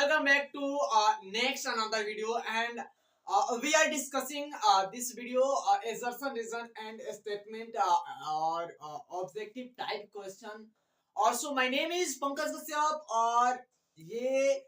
welcome back to next another video, and we are discussing this video assertion, reason and statement or objective type question. Also, my name is Pankaj Kashyap और ये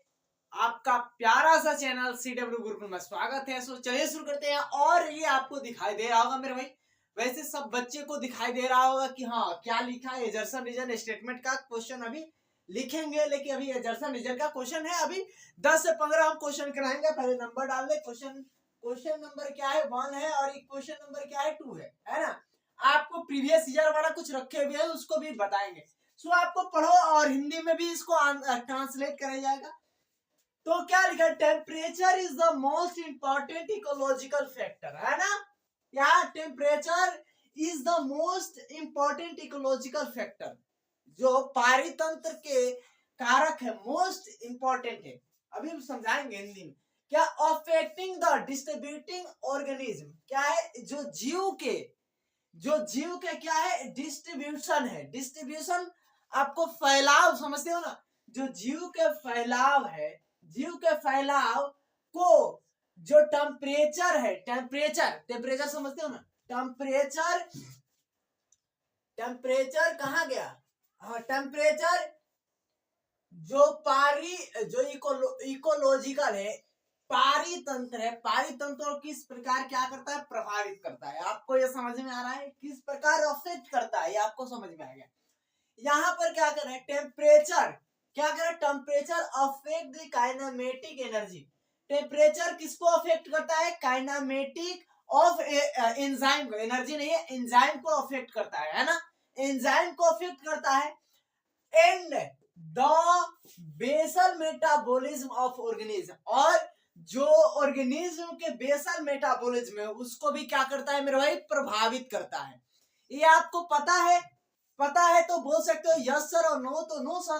आपका प्यारा सा channel CW Gurukul में स्वागत है। सो चलिए शुरू करते हैं। और ये आपको दिखाई दे रहा होगा मेरे भाई, वैसे सब बच्चे को दिखाई दे रहा होगा कि हाँ क्या लिखा है। एजर्सन रीजन स्टेटमेंट का क्वेश्चन अभी लिखेंगे, लेकिन अभी एजर्सन रीजन का क्वेश्चन है। अभी 10 से 15 हम क्वेश्चन कराएंगे। पहले नंबर डाल दे। क्वेश्चन नंबर क्या है, 1 है, और क्वेश्चन नंबर क्या है, 2 है ना। आपको प्रीवियस ईयर वाला कुछ रखे हुए है, उसको भी बताएंगे। सो आपको पढ़ो और हिंदी में भी इसको ट्रांसलेट करा जाएगा। तो क्या लिखा, temperature is the most important ecological factor, है ना। क्या temperature is the most important ecological factor, जो पारितंत्र के कारक है, मोस्ट इंपॉर्टेंट है। अभी हम समझाएंगे हिंदी में। क्या अफेक्टिंग द डिस्ट्रीब्यूटिंग ऑर्गेनिज्म, क्या है, जो जीव के क्या है, डिस्ट्रीब्यूशन है। डिस्ट्रीब्यूशन आपको फैलाव समझते हो ना, जो जीव के फैलाव है, जीव के फैलाव को जो टेम्परेचर है, टेम्परेचर समझते हो ना। टेम्परेचर कहाँ गया, हाँ टेम्परेचर जो इकोलॉजिकल है, पारितंत्र है। पारितंत्र किस प्रकार क्या करता है, प्रभावित करता है। आपको ये समझ में आ रहा है, किस प्रकार अफेक्ट करता है, ये आपको समझ में आ गया। यहाँ पर क्या कर रहे हैं, टेम्परेचर क्या कर रहा है, temperature affect the kinematic energy. Temperature किसको अफेक्ट करता है, काइनेमेटिक ऑफ एंजाइम को, एनर्जी नहीं है, एंजाइम को अफेक्ट करता है ना। एंजाइम को अफेक्ट करता है। And the basal metabolism of organism, और जो ऑर्गेनिज्म के बेसल मेटाबॉलिज्म है उसको भी क्या करता है मेरे भाई, प्रभावित करता है। ये आपको पता है तो बोल सकते हो यस सर, और नो तो नो सर।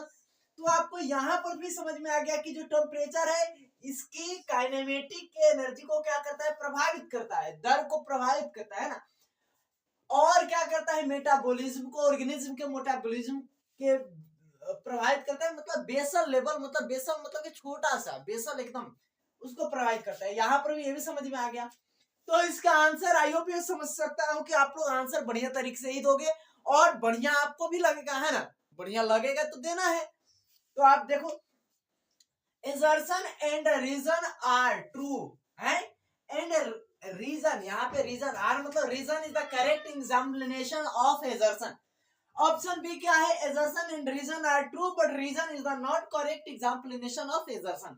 तो आपको यहाँ पर भी समझ में आ गया कि जो टेम्परेचर है इसकी काइनेमेटिक एनर्जी को क्या करता है, प्रभावित करता है, दर को प्रभावित करता है ना। और क्या करता है, मेटाबॉलिज्म को, ऑर्गेनिज्म के मेटाबॉलिज्म के प्रभावित करता है। मतलब बेसल लेवल, मतलब बेसल मतलब कि छोटा सा बेसल एकदम, उसको प्रभावित करता है। यहाँ पर भी ये भी समझ में आ गया। तो इसका आंसर आई होप ये समझ सकता हूँ कि आप लोग आंसर बढ़िया तरीके से ही दोगे, और बढ़िया आपको भी लगेगा, है ना। बढ़िया लगेगा तो देना है। तो आप देखो, assertion and reason are true है, and reason, यहाँ पे reason r मतलब reason is the correct examination of assertion। Option B क्या है, assertion and reason are true but reason is the not correct examination of assertion।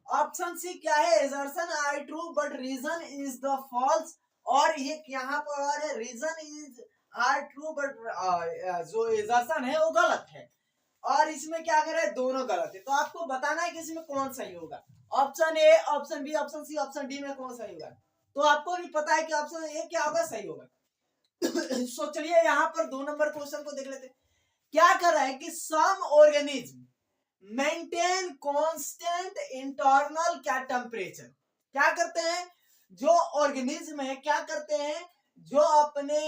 Option C क्या है, assertion are true but reason is the false, और ये यहाँ पर और है, reason is are true but जो assertion है वो गलत है। और इसमें क्या करे, दोनों गलत है। तो आपको बताना है कि इसमें कौन सही होगा, option A, option B, option C, option D में कौन सही होगा। तो आपको भी पता है कि ऑप्शन ए क्या होगा, सही होगा। सो चलिए यहाँ पर 2 नंबर क्वेश्चन को देख लेते हैं। क्या कर रहा है कि some organism maintain constant internal क्या टेम्परेचर, क्या करते हैं, जो ऑर्गेनिज्म है क्या करते हैं, जो अपने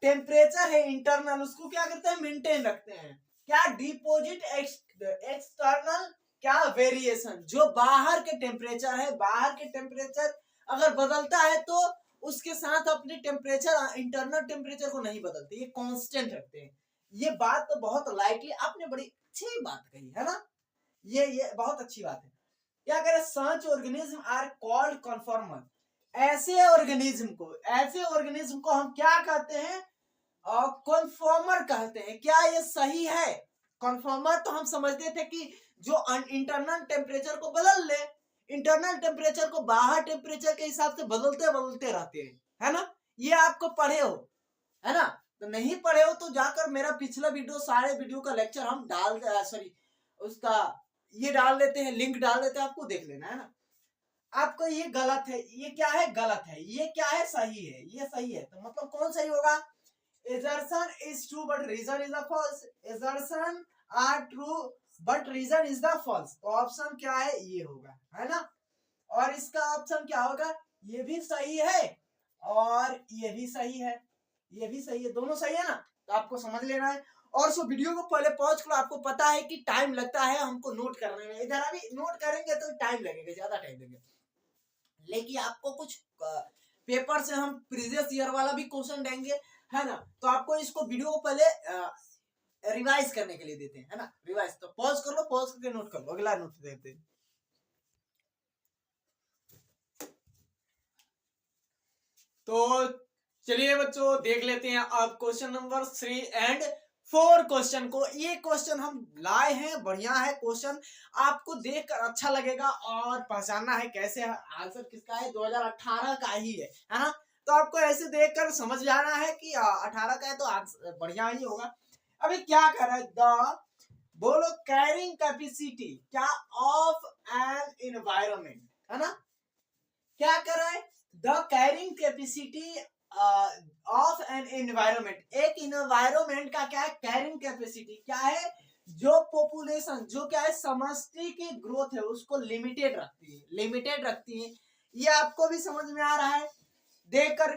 टेम्परेचर है इंटरनल, उसको क्या करते हैं, मेंटेन रखते हैं। क्या डिपोजिट एक्सटर्नल क्या वेरिएशन, जो बाहर के टेम्परेचर है, बाहर के टेम्परेचर अगर बदलता है तो उसके साथ अपने टेम्परेचर, इंटरनल टेम्परेचर को नहीं बदलते, ये कांस्टेंट रखते हैं। ये बात तो बहुत लाइटली आपने बड़ी अच्छी बात कही है ना, ये बहुत अच्छी बात है। क्या करें, सच ऑर्गेनिज्म आर कॉल्ड कन्फॉर्मर। ऐसे ऑर्गेनिज्म को हम क्या कहते हैं, कन्फॉर्मर कहते हैं। क्या ये सही है, कन्फॉर्मर तो हम समझते थे कि जो इंटरनल टेम्परेचर को बदल ले, इंटरनल टेम्परेचर को बाहर टेम्परेचर के हिसाब से बदलते रहते हैं, है ना। ये आपको पढ़े हो, है ना। तो नहीं पढ़े हो तो जाकर मेरा पिछला वीडियो, सारे वीडियो का लेक्चर हम उसका ये डाल देते हैं, लिंक डाल देते हैं, आपको देख लेना, है ना। आपको ये गलत है, ये क्या है, गलत है, ये क्या है, सही है, ये सही है। तो मतलब कौन सही होगा, assertion is true but reason is the false, assertion are true but reason is the false। तो ऑप्शन क्या है, ये होगा, है ना। और इसका ऑप्शन क्या होगा, ये भी सही है और ये भी सही है, ये भी सही है, दोनों सही है ना। तो आपको समझ लेना है। और सो वीडियो को पहले पॉज करो, आपको पता है कि टाइम लगता है हमको नोट करने में, इधर अभी नोट करेंगे तो टाइम लगेगा, ज्यादा टाइम लगेगा, लेकिन आपको कुछ पेपर से हम प्रीवियस ईयर वाला भी क्वेश्चन देंगे, है ना, तो आपको इसको वीडियो को पहले रिवाइज करने के लिए देते हैं, है ना, रिवाइज। तो पॉज कर लो, पॉज करके नोट कर लो, अगला नोट देते हैं। तो चलिए बच्चों देख लेते हैं अब क्वेश्चन नंबर 3 एंड 4 क्वेश्चन को। ये क्वेश्चन हम लाए हैं, बढ़िया है क्वेश्चन, आपको देखकर अच्छा लगेगा और पहचानना है कैसे आंसर किसका है, 2018 का ही है ना, तो आपको ऐसे देखकर समझ जाना है कि 18 का है तो आंसर बढ़िया ही होगा। अभी क्या कर रहा है, द बोलो कैरिंग कैपेसिटी क्या ऑफ एन एनवायरमेंट, है ना, क्या कर रहा है, the carrying capacity of an environment, एक एनवायरमेंट का क्या है, कैरिंग कैपेसिटी क्या है, जो पॉपुलेशन, जो क्या है समष्टि की ग्रोथ है उसको लिमिटेड रखती है, लिमिटेड रखती है, ये आपको भी समझ में आ रहा है देखकर,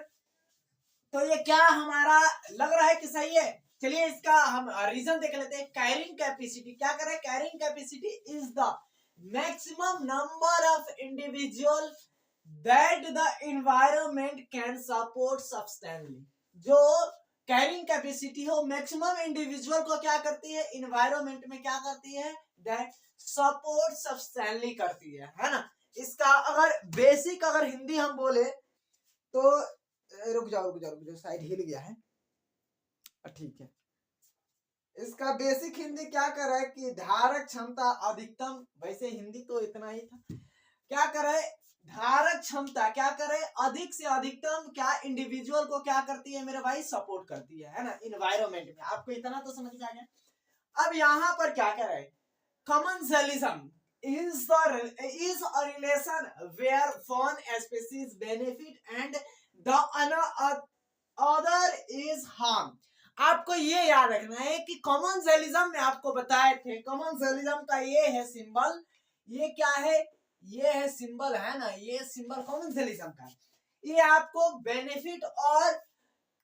तो ये क्या हमारा लग रहा है कि सही है। चलिए इसका हम रीजन देख लेते हैं। कैरिंग कैपेसिटी क्या कर रहा है, carrying capacity is the maximum number of individual that the environment can support substantially, जो कैरिंग कैपेसिटी हो मैक्सिमम इंडिविजुअल को क्या करती है, इन्वायरमेंट में क्या करती है, that support substantially करती है ना। इसका अगर बेसिक अगर हिंदी हम बोले तो रुक जाओ साइड हिल गया है, ठीक है, इसका बेसिक हिंदी क्या कर रहा है कि धारक क्षमता अधिकतम, वैसे हिंदी तो इतना ही था, क्या कर रहा है, धारक क्षमता क्या करे, अधिक से अधिकतम क्या इंडिविजुअल को क्या करती है मेरे भाई, सपोर्ट करती है ना, इन्वायरमेंट में, आपको इतना तो समझ में आ गया। अब यहाँ पर क्या कर रहे हैं, commensalism is a relation where one species benefit and the other is harm। आपको ये याद रखना है कि कमेंसलिज्म में आपको बताए थे, कमेंसलिज्म का ये है सिंबल, ये क्या है, ये है सिंबल, है ना, ये सिंबल कमेंसलिज्म का, ये आपको बेनिफिट और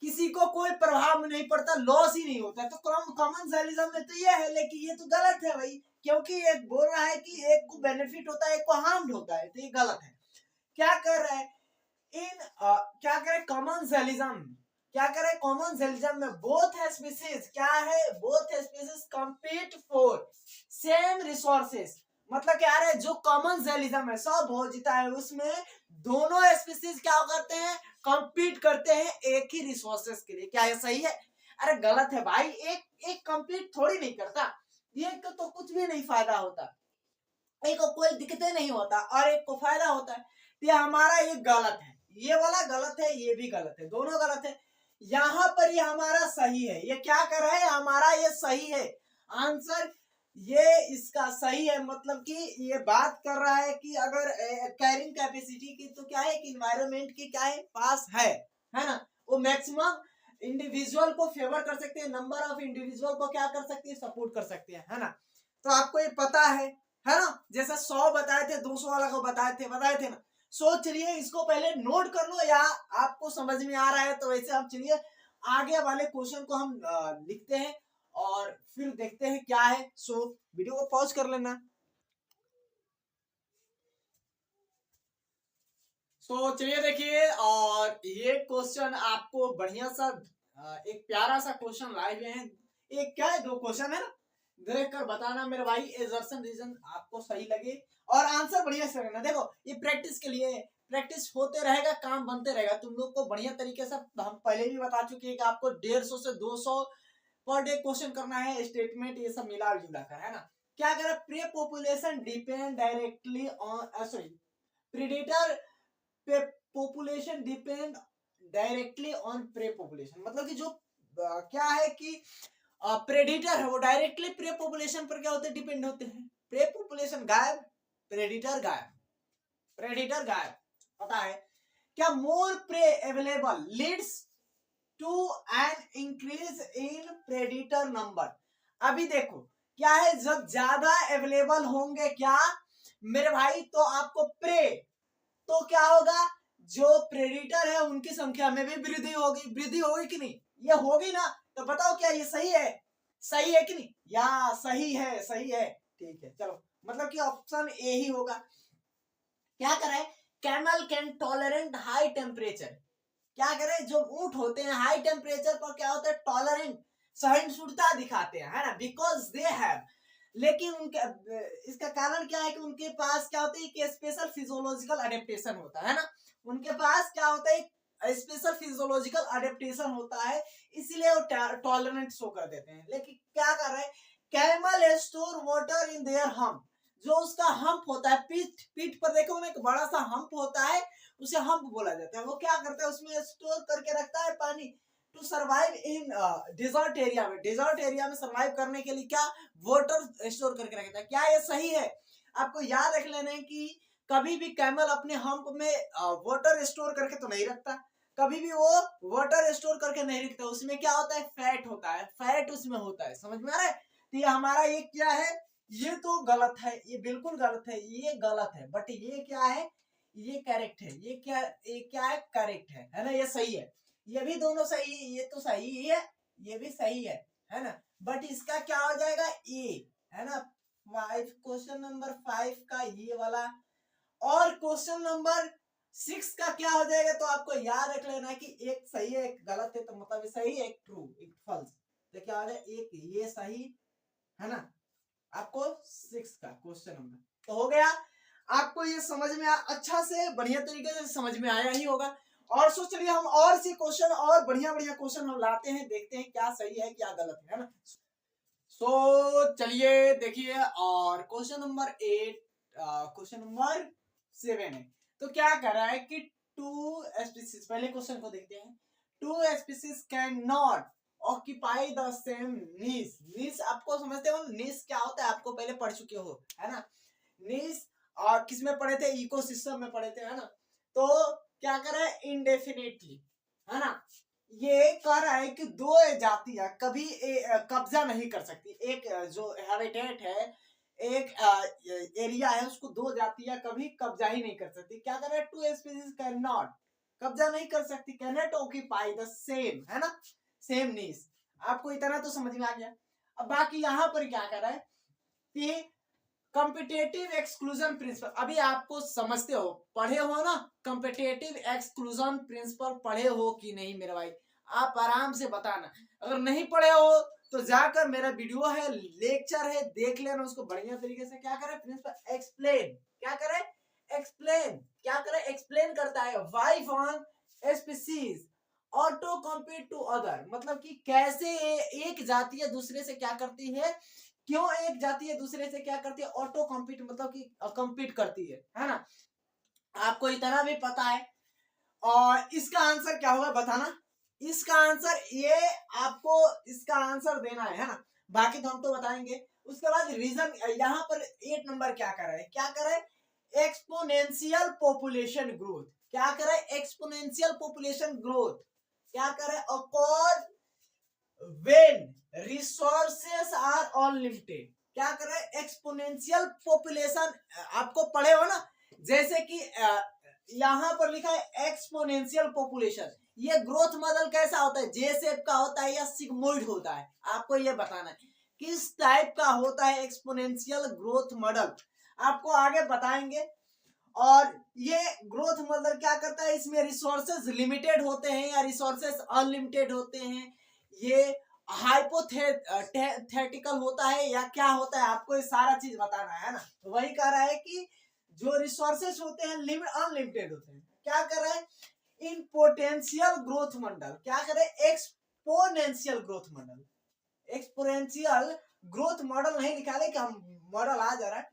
किसी को कोई प्रभाव नहीं पड़ता, लॉस ही नहीं होता, तो कमेंसलिज्म में तो ये है, लेकिन ये तो गलत है भाई, क्योंकि ये बोल रहा है कि एक को बेनिफिट होता है एक को हार्म होता है, तो ये गलत है। क्या कर रहा है क्या करे कमेंसलिज्म, क्या करे कमेंसलिज्म में बोथ स्पीशीज क्या है, both species compete for same resources, मतलब क्या है, जो कमेंसलिज्म है सब भोजिता है उसमें दोनों स्पीशीज क्या करते हैं, compete करते हैं एक ही रिसोर्सेस के लिए, क्या ये सही है, अरे गलत है भाई, एक compete थोड़ी नहीं करता, एक को तो कुछ भी नहीं फायदा होता, एक को कोई दिक्कतें नहीं होता और एक को फायदा होता है, ये हमारा ये गलत है, ये वाला गलत है, ये भी गलत है, दोनों गलत है। यहाँ पर ये हमारा सही है, ये क्या कर रहा है, हमारा ये सही है आंसर, ये इसका सही है, मतलब कि ये बात कर रहा है कि अगर कैरिंग कैपेसिटी की तो क्या है कि इन्वायरमेंट की क्या है पास है ना, वो मैक्सिमम इंडिविजुअल को फेवर कर सकते हैं, नंबर ऑफ इंडिविजुअल को क्या कर सकती है, सपोर्ट कर सकते हैं, है ना, तो आपको ये पता है ना, जैसे 100 बताए थे 200 वाला को बताए थे ना, सो चलिए इसको पहले नोट कर लो, या आपको समझ में आ रहा है तो वैसे हम चलिए आगे वाले क्वेश्चन को हम लिखते हैं और फिर देखते हैं क्या है। सो वीडियो को पॉज कर लेना। सो चलिए देखिए, और ये क्वेश्चन आपको बढ़िया सा एक प्यारा सा क्वेश्चन लाए हुए हैं, एक क्या है 2 क्वेश्चन है ना, देख कर बताना मेरे भाई एजर्सन रीजन आपको सही लगे और आंसर बढ़िया से करना। देखो ये प्रैक्टिस के लिए, प्रैक्टिस होते रहेगा काम बनते रहेगा, तुम लोग को बढ़िया तरीके से हम पहले भी बता चुके हैं कि आपको 150 से 200 पर डे क्वेश्चन करना है, स्टेटमेंट ये सब मिला जुला कर, है ना। क्या करे, pre population depend directly on sorry predator population depend directly on pray population, मतलब कि जो क्या है कि प्रेडिटर है वो डायरेक्टली प्रे पॉपुलेशन पर क्या होते हैं, डिपेंड होते हैं, प्रे पॉपुलेशन गायब, प्रेडिटर गायब, प्रेडिटर गायब, पता है क्या, more prey available leads to an increase in predator number. अभी देखो क्या है, जब ज्यादा अवेलेबल होंगे क्या मेरे भाई, तो आपको प्रे, तो क्या होगा, जो प्रेडिटर है उनकी संख्या में भी वृद्धि होगी कि नहीं, ये होगी ना, तो बताओ क्या ये सही है, सही है कि नहीं, या सही है, सही है, ठीक है चलो, मतलब कि ऑप्शन ए ही होगा। क्या करें, camel can tolerant high temperature, क्या करें, जो ऊंट होते हैं हाई टेम्परेचर पर क्या होता है, टॉलरेंट, सहिष्णुता दिखाते हैं, है ना, बिकॉज दे हैव, लेकिन उनके इसका कारण क्या है कि उनके पास क्या होता है कि स्पेशल फिजियोलॉजिकल अडेप्टेशन होता है ना, उनके पास क्या होता है स्पेशल फिजियोलॉजिकल अडेप्टेशन होता है, इसीलिए वो टॉलरेंट शो कर देते हैं। लेकिन क्या कर रहे हैं, camel store water in their hump, जो उसका हम्प होता है, पीठ पीठ पर देखो ना एक बड़ा सा हम्प होता है, उसे हम्प बोला जाता है, वो क्या करता है उसमें स्टोर करके रखता है पानी to survive in desert area में, डिजर्ट एरिया में सर्वाइव करने के लिए क्या वाटर स्टोर करके रखता है। क्या ये सही है, आपको याद रख लेना है कि कभी भी कैमल अपने हम्प में वाटर स्टोर करके तो नहीं रखता, कभी भी वो वाटर स्टोर करके नहीं रखता, उसमें क्या होता है, फैट होता है, फैट उसमें होता है, समझ में आ रहा है। तो ये हमारा ये क्या है, ये तो गलत है, ये बिल्कुल गलत है, ये गलत है, बट ये क्या है, ये करेक्ट है, ये क्या है, करेक्ट है ना, ये सही है, ये भी दोनों सही है, ये तो सही ही है, ये भी सही है ना, बट इसका क्या हो जाएगा, ए, है ना, 5, क्वेश्चन नंबर 5 का ये वाला। और क्वेश्चन नंबर 6 का क्या हो जाएगा, तो आपको याद रख लेना कि एक सही है एक गलत है, तो मतलब सही है एक ट्रू एक फॉल्स, तो क्या हो जाए, एक ये सही है ना, आपको 6 का क्वेश्चन नंबर तो हो गया। आपको ये समझ में अच्छा से बढ़िया तरीके से समझ में आया ही होगा। और सो चलिए हम और सी क्वेश्चन और बढ़िया बढ़िया क्वेश्चन हम लाते हैं, देखते हैं क्या सही है क्या गलत है ना। सो चलिए देखिए, और क्वेश्चन नंबर 8, क्वेश्चन नंबर 7 है। तो क्या कर रहा है कि टू स्पीसीज, पहले क्वेश्चन को देखते हैं, two species can not occupy the same niche, niche आपको समझते हो, नीश क्या होता है आपको पहले पढ़ चुके हो, है ना, नीश, और किस में पढ़े थे, इकोसिस्टम में पढ़े थे, है ना। तो क्या कर रहा है, इंडेफिनेटली, है ना, ये कह रहा है कि दो जातियां कभी कब्जा नहीं कर सकती, एक जो हैबिटेट है, एक एरिया है, उसको दो जातियां कभी कब्जा ही नहीं कर सकती। क्या कर रहा है, टू स्पीसीज कैन नॉट, कब्जा नहीं कर सकती, can not occupy the same, है ना, सेम नीश, आपको इतना तो समझ में आ गया। अब बाकी यहाँ पर क्या कर रहा है कि कॉम्पिटेटिव एक्सक्लूजन प्रिंसिपल, अभी आपको समझते हो, पढ़े हो ना, कॉम्पिटेटिव एक्सक्लूजन प्रिंसिपल पढ़े हो कि नहीं मेरे भाई, आप आराम से बताना, अगर नहीं पढ़े हो तो जाकर मेरा वीडियो है, लेक्चर है, देख लेना उसको बढ़िया तरीके से। क्या करे प्रिंसिपल, एक्सप्लेन, क्या करे, एक्सप्लेन, क्या करे, एक्सप्लेन करता है why one species auto compete to other, मतलब कि कैसे एक जातीय दूसरे से क्या करती है, क्यों एक जाति है दूसरे से क्या करती है, ऑटो कॉम्पीट, मतलब कि कॉम्पीट करती है ना, आपको इतना भी पता है। और इसका आंसर क्या होगा बताना, इसका आंसर ये, आपको इसका आंसर देना है ना, बाकी तो हम तो बताएंगे। उसके बाद रीजन, यहाँ पर 8 नंबर क्या कर रहा है, क्या कर रहा है, एक्सपोनेंशियल पॉपुलेशन ग्रोथ, क्या कर रहा है, एक्सपोनेंशियल पॉपुलेशन ग्रोथ, क्या कर रहा है, accord when resources are unlimited, क्या कर रहे हैं, एक्सपोनेंशियल पॉपुलेशन, आपको पढ़े हो ना, जैसे कि यहां पर लिखा है एक्सपोनेंशियल पॉपुलेशन, ये ग्रोथ मॉडल कैसा होता है, जे शेप का होता है या सिग्मोइड होता है, आपको ये बताना है किस टाइप का होता है एक्सपोनेंशियल ग्रोथ मॉडल, आपको आगे बताएंगे। और ये ग्रोथ मॉडल क्या करता है, इसमें रिसोर्सेज लिमिटेड होते हैं या रिसोर्सेज अनलिमिटेड होते हैं, ये हाइपोथेटिकल होता है या क्या होता है, आपको ये सारा चीज बताना है ना। तो वही कह रहा है कि जो रिसोर्सेज होते हैं अनलिमिटेड होते हैं, क्या कर रहा है, इन पोटेंशियल ग्रोथ मॉडल, क्या कर रहे हैं, exponential growth model, exponential growth model नहीं लिखा है कि हम मॉडल आ जा रहा है,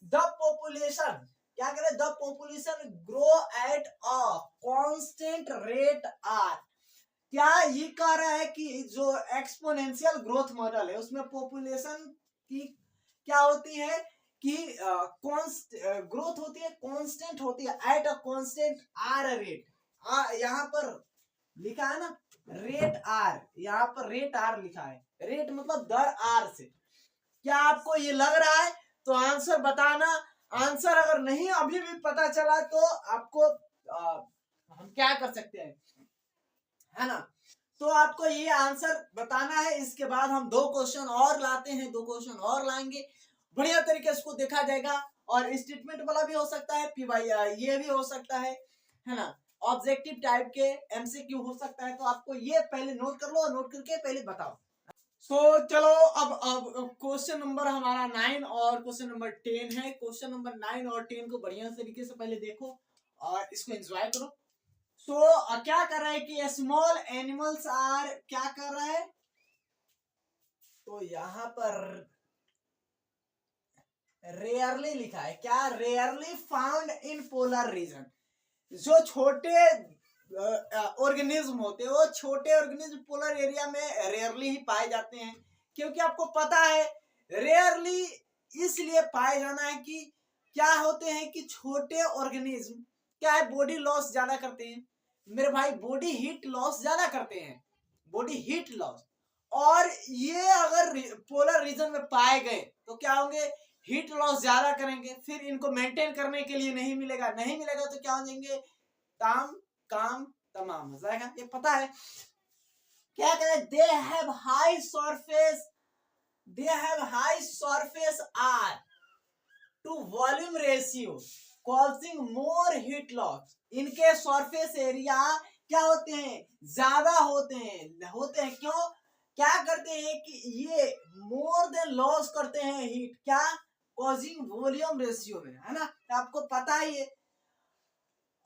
द पॉपुलेशन, क्या करे, the population grow at a constant rate are, क्या ये कह रहा है कि जो एक्सपोनेंशियल ग्रोथ मॉडल है उसमें पॉपुलेशन की क्या होती है कि ग्रोथ होती है, कांस्टेंट होती है, at a constant are rate, यहाँ पर लिखा है ना रेट आर, यहाँ पर रेट आर लिखा है, रेट मतलब दर आर से, क्या आपको ये लग रहा है, तो आंसर बताना। आंसर अगर नहीं अभी भी पता चला तो आपको हम क्या कर सकते हैं, है ना। तो आपको ये आंसर बताना है। इसके बाद हम 2 क्वेश्चन और लाते हैं, 2 क्वेश्चन और लाएंगे, बढ़िया तरीके से इसको देखा जाएगा। और स्टेटमेंट वाला भी हो सकता है, पीवाई ये भी हो सकता है ना, ऑब्जेक्टिव टाइप के एमसीक्यू हो सकता है। तो आपको ये पहले नोट कर लो, और नोट करके पहले बताओ। चलो अब क्वेश्चन नंबर हमारा 9 और क्वेश्चन नंबर 10 है। क्वेश्चन नंबर 9 और 10 को बढ़िया तरीके से पहले देखो और इसको एंजॉय करो। क्या कर रहा है कि स्मॉल एनिमल्स आर, क्या कर रहा है, तो यहां पर रेयरली लिखा है, क्या, rarely found in polar region. जो छोटे ऑर्गेनिज्म होते हैं, वो छोटे ऑर्गेनिज्म पोलर एरिया में रेयरली ही पाए जाते हैं। क्योंकि आपको पता है रेयरली इसलिए पाए जाना है कि क्या होते हैं कि छोटे ऑर्गेनिज्म क्या है, बॉडी लॉस ज्यादा करते हैं मेरे भाई, बॉडी हीट लॉस ज्यादा करते हैं, बॉडी हीट लॉस। और ये अगर पोलर रीजन में पाए गए तो क्या होंगे, हीट लॉस ज्यादा करेंगे, फिर इनको मेंटेन करने के लिए नहीं मिलेगा, नहीं मिलेगा तो क्या हो जाएंगे, ताम काम तमाम हो जाएगा। ये पता है क्या करें, they have high surface, they have high surface are to volume ratio causing more heat loss. इनके सरफेस एरिया क्या होते हैं, ज्यादा होते हैं क्यों, क्या करते हैं कि ये मोर देन लॉस करते हैं हीट, क्या, कॉजिंग वॉल्यूम रेशियो में, है ना। तो आपको पता ही है।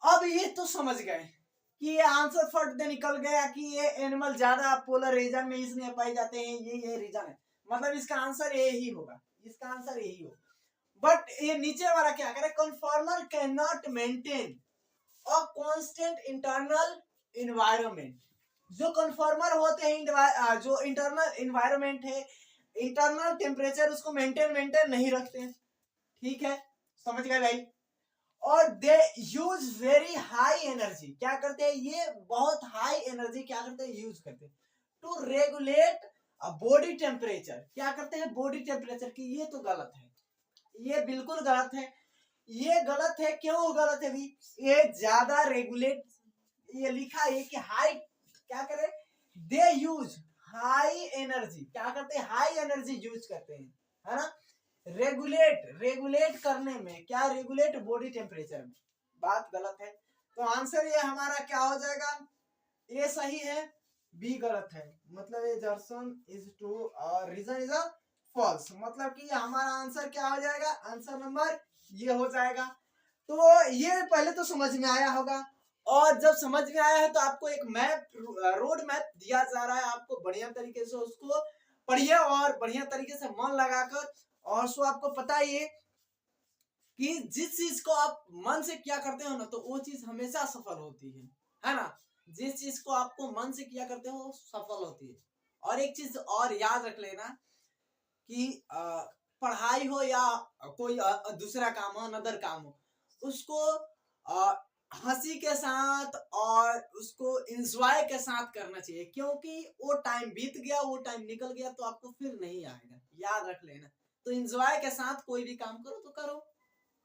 अब ये तो समझ गए कि ये आंसर फट दे निकल गया कि ये एनिमल ज्यादा पोलर रीजन में इसलिए पाए जाते हैं, ये रीजन है, मतलब इसका आंसर ये ही होगा, इसका आंसर यही होगा। बट ये नीचे वाला क्या करे, conformer can not maintain a constant internal environment. जो कन्फॉर्मर होते हैं, जो इंटरनल एनवायरनमेंट है, इंटरनल टेम्परेचर उसको मेंटेन नहीं रखते हैं, ठीक है, समझ गए भाई। और दे यूज वेरी हाई एनर्जी, क्या करते हैं, ये बहुत हाई एनर्जी क्या करते हैं, यूज करते हैं टू रेगुलेट बॉडी टेम्परेचर। क्या करते हैं, बॉडी टेम्परेचर की, ये तो गलत है, ये बिल्कुल गलत है, ये गलत है। क्यों गलत है भी, ये ज्यादा रेगुलेट, ये लिखा है कि हाई, क्या करे, दे यूज हाई एनर्जी, क्या करते हैं, हाई एनर्जी यूज करते हैं, है ना, रेगुलेट करने में, क्या, रेगुलेट बॉडी टेम्परेचर में, बात गलत है। तो आंसर ये हमारा क्या हो जाएगा, ए सही है, बी गलत है, मतलब ये जर्सन इज ट्रू और रीजन इज अ फॉल्स, मतलब कि हमारा आंसर क्या हो जाएगा, आंसर नंबर ये हो जाएगा। तो ये पहले तो समझ में आया होगा, और जब समझ में आया है तो आपको एक मैप, रोड मैप दिया जा रहा है, आपको बढ़िया तरीके से उसको पढ़िए और बढ़िया तरीके से मन लगाकर। और सो आपको पता ही है कि जिस चीज को आप मन से किया करते हो ना, तो वो चीज हमेशा सफल होती है ना। जिस चीज को आपको मन से किया करते हो सफल होती है। और एक चीज और याद रख लेना कि पढ़ाई हो या कोई दूसरा काम हो, अनदर काम हो, उसको हंसी के साथ और उसको एंजॉय के साथ करना चाहिए, क्योंकि वो टाइम बीत गया, वो टाइम निकल गया तो आपको फिर नहीं आएगा, याद रख लेना। तो एंजॉय के साथ कोई भी काम करो तो करो।